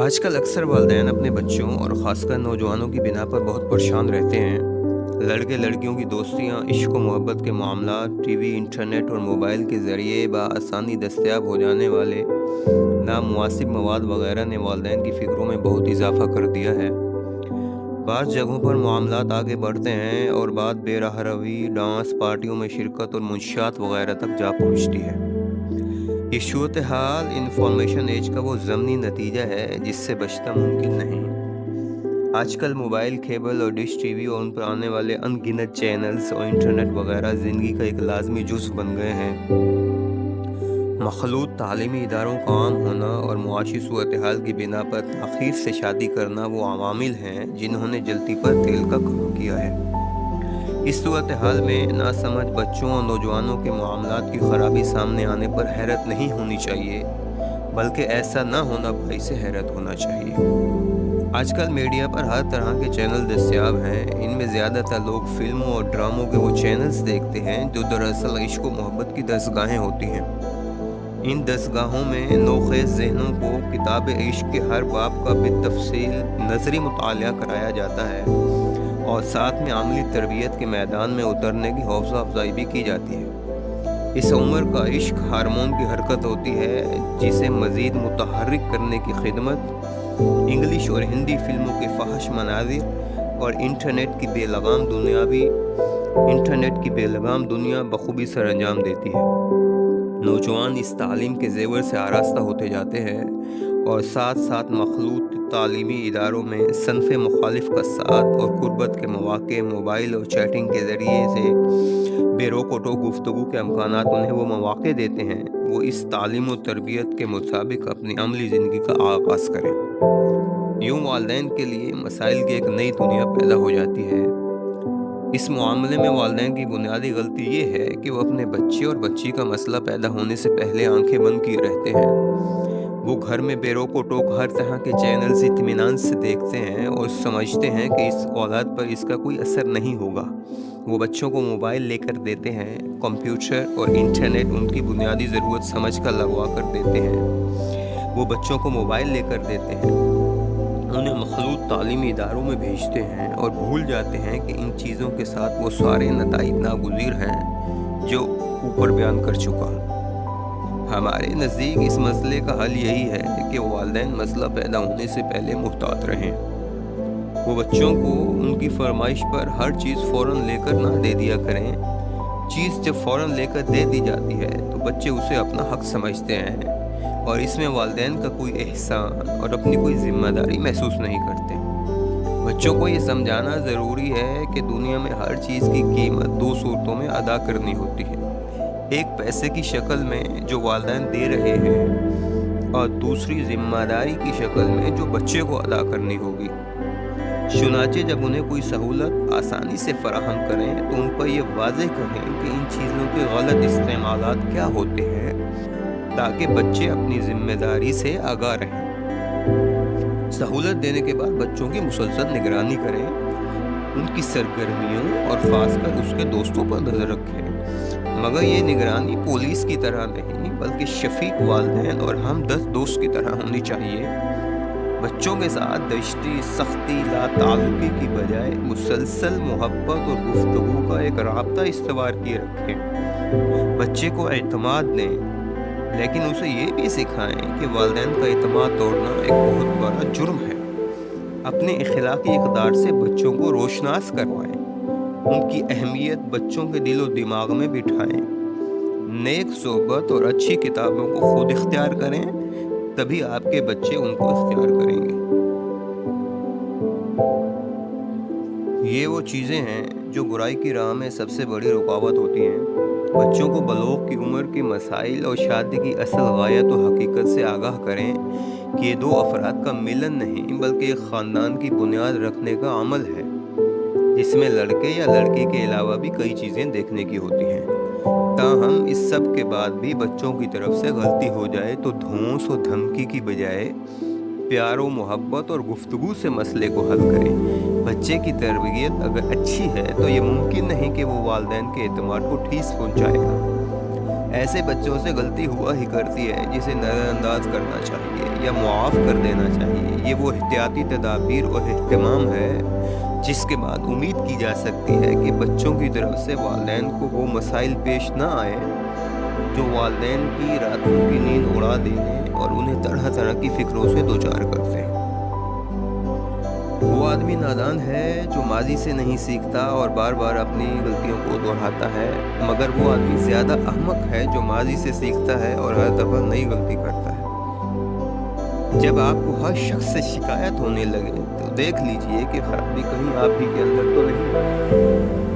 آج کل اکثر والدین اپنے بچوں اور خاص کر نوجوانوں کی بنا پر بہت پریشان رہتے ہیں۔ لڑکے لڑکیوں کی دوستیاں، عشق و محبت کے معاملات، ٹی وی، انٹرنیٹ اور موبائل کے ذریعے بآسانی دستیاب ہو جانے والے نامناسب مواد وغیرہ نے والدین کی فکروں میں بہت اضافہ کر دیا ہے۔ بعض جگہوں پر معاملات آگے بڑھتے ہیں اور بات بے راہ روی، ڈانس پارٹیوں میں شرکت اور منشیات وغیرہ تک جا پہنچتی ہے۔ یہ صورتحال انفارمیشن ایج کا وہ ضمنی نتیجہ ہے جس سے بچنا ممکن نہیں۔ آج کل موبائل، کیبل اور ڈش ٹی وی اور ان پر آنے والے ان گنت چینلز اور انٹرنیٹ وغیرہ زندگی کا ایک لازمی جزو بن گئے ہیں۔ مخلوط تعلیمی اداروں کا عام ہونا اور معاشی صورتحال کی بنا پر تاخیر سے شادی کرنا وہ عوامل ہیں جنہوں نے جلتی پر تیل کا کام کیا ہے۔ اس صورتحال میں ناسمجھ بچوں اور نوجوانوں کے معاملات کی خرابی سامنے آنے پر حیرت نہیں ہونی چاہیے، بلکہ ایسا نہ ہونا باعث حیرت ہونا چاہیے۔ آج کل میڈیا پر ہر طرح کے چینل دستیاب ہیں۔ ان میں زیادہ تر لوگ فلموں اور ڈراموں کے وہ چینلز دیکھتے ہیں جو دراصل عشق و محبت کی درسگاہیں ہوتی ہیں۔ ان درسگاہوں میں نوخیز ذہنوں کو کتاب عشق کے ہر باب کا بالتفصیل نظری مطالعہ کرایا جاتا ہے اور ساتھ میں عملی تربیت کے میدان میں اترنے کی حوصلہ افزائی بھی کی جاتی ہے۔ اس عمر کا عشق ہارمون کی حرکت ہوتی ہے جسے مزید متحرک کرنے کی خدمت انگلش اور ہندی فلموں کے فحش مناظر اور انٹرنیٹ کی بے لگام دنیا بخوبی سر انجام دیتی ہے۔ نوجوان اس تعلیم کے زیور سے آراستہ ہوتے جاتے ہیں اور ساتھ ساتھ مخلوط تعلیمی اداروں میں صنف مخالف کا ساتھ اور قربت کے مواقع، موبائل اور چیٹنگ کے ذریعے سے بے روک و ٹوک گفتگو کے امکانات انہیں وہ مواقع دیتے ہیں وہ اس تعلیم و تربیت کے مطابق اپنی عملی زندگی کا آغاز کریں۔ یوں والدین کے لیے مسائل کی ایک نئی دنیا پیدا ہو جاتی ہے۔ اس معاملے میں والدین کی بنیادی غلطی یہ ہے کہ وہ اپنے بچے اور بچی کا مسئلہ پیدا ہونے سے پہلے آنکھیں بند کیے رہتے ہیں۔ وہ گھر میں بے روک و ٹوک ہر طرح کے چینلز اطمینان سے دیکھتے ہیں اور سمجھتے ہیں کہ اس اولاد پر اس کا کوئی اثر نہیں ہوگا۔ وہ بچوں کو موبائل لے کر دیتے ہیں، کمپیوٹر اور انٹرنیٹ ان کی بنیادی ضرورت سمجھ کر لگوا کر دیتے ہیں۔ وہ بچوں کو موبائل لے کر دیتے ہیں، انہیں مخلوط تعلیمی اداروں میں بھیجتے ہیں اور بھول جاتے ہیں کہ ان چیزوں کے ساتھ وہ سارے نتائج ناگزیر ہیں جو اوپر بیان کر چکا ہوں۔ ہمارے نزدیک اس مسئلے کا حل یہی ہے کہ والدین مسئلہ پیدا ہونے سے پہلے محتاط رہیں۔ وہ بچوں کو ان کی فرمائش پر ہر چیز فوراً لے کر نہ دے دیا کریں۔ چیز جب فوراً لے کر دے دی جاتی ہے تو بچے اسے اپنا حق سمجھتے ہیں اور اس میں والدین کا کوئی احسان اور اپنی کوئی ذمہ داری محسوس نہیں کرتے۔ بچوں کو یہ سمجھانا ضروری ہے کہ دنیا میں ہر چیز کی قیمت دو صورتوں میں ادا کرنی ہوتی ہے، ایک پیسے کی شکل میں جو والدین دے رہے ہیں اور دوسری ذمہ داری کی شکل میں جو بچے کو ادا کرنی ہوگی۔ چنانچہ جب انہیں کوئی سہولت آسانی سے فراہم کریں تو ان پر یہ واضح کریں کہ ان چیزوں کے غلط استعمالات کیا ہوتے ہیں تاکہ بچے اپنی ذمہ داری سے آگاہ رہیں۔ سہولت دینے کے بعد بچوں کی مسلسل نگرانی کریں، ان کی سرگرمیوں اور خاص کر اس کے دوستوں پر نظر رکھیں، مگر یہ نگرانی پولیس کی طرح نہیں بلکہ شفیق والدین اور ہمدرد دوست کی طرح ہونی چاہیے۔ بچوں کے ساتھ دشتی، سختی، لا تعلقی کی بجائے مسلسل محبت اور گفتگو کا ایک رابطہ استوار کیے رکھیں۔ بچے کو اعتماد دیں لیکن اسے یہ بھی سکھائیں کہ والدین کا اعتماد توڑنا ایک بہت بڑا جرم ہے۔ اپنے اخلاقی اقدار سے بچوں کو روشناس کروائیں، ان کی اہمیت بچوں کے دل و دماغ میں بٹھائیں۔ نیک صحبت اور اچھی کتابوں کو خود اختیار کریں، تبھی آپ کے بچے ان کو اختیار کریں گے۔ یہ وہ چیزیں ہیں جو برائی کی راہ میں سب سے بڑی رکاوٹ ہوتی ہیں۔ بچوں کو بلوغ کی عمر کے مسائل اور شادی کی اصل غایت و حقیقت سے آگاہ کریں کہ یہ دو افراد کا ملن نہیں بلکہ ایک خاندان کی بنیاد رکھنے کا عمل ہے جس میں لڑکے یا لڑکی کے علاوہ بھی کئی چیزیں دیکھنے کی ہوتی ہیں۔ تاہم اس سب کے بعد بھی بچوں کی طرف سے غلطی ہو جائے تو دھونس و دھمکی کی بجائے پیار و محبت اور گفتگو سے مسئلے کو حل کریں۔ بچے کی تربیت اگر اچھی ہے تو یہ ممکن نہیں کہ وہ والدین کے اعتماد کو ٹھیس پہنچائے گا۔ ایسے بچوں سے غلطی ہوا ہی کرتی ہے جسے نظر انداز کرنا چاہیے یا معاف کر دینا چاہیے. یہ وہ احتیاطی تدابیر اور اہتمام ہے جس کے بعد امید کی جا سکتی ہے کہ بچوں کی طرف سے والدین کو وہ مسائل پیش نہ آئیں جو والدین کی راتوں کی نیند اڑا دینے اور انہیں طرح طرح کی فکروں سے دوچار کرتے ہیں. وہ آدمی نادان ہے جو ماضی سے نہیں سیکھتا اور بار بار اپنی غلطیوں کو دہراتا ہے، مگر وہ آدمی زیادہ احمق ہے جو ماضی سے سیکھتا ہے اور ہر دفعہ نئی غلطی کرتا ہے. جب آپ کو ہر شخص سے شکایت ہونے لگے تو دیکھ لیجئے کہ خرابی کہیں آپ ہی کے اندر تو نہیں.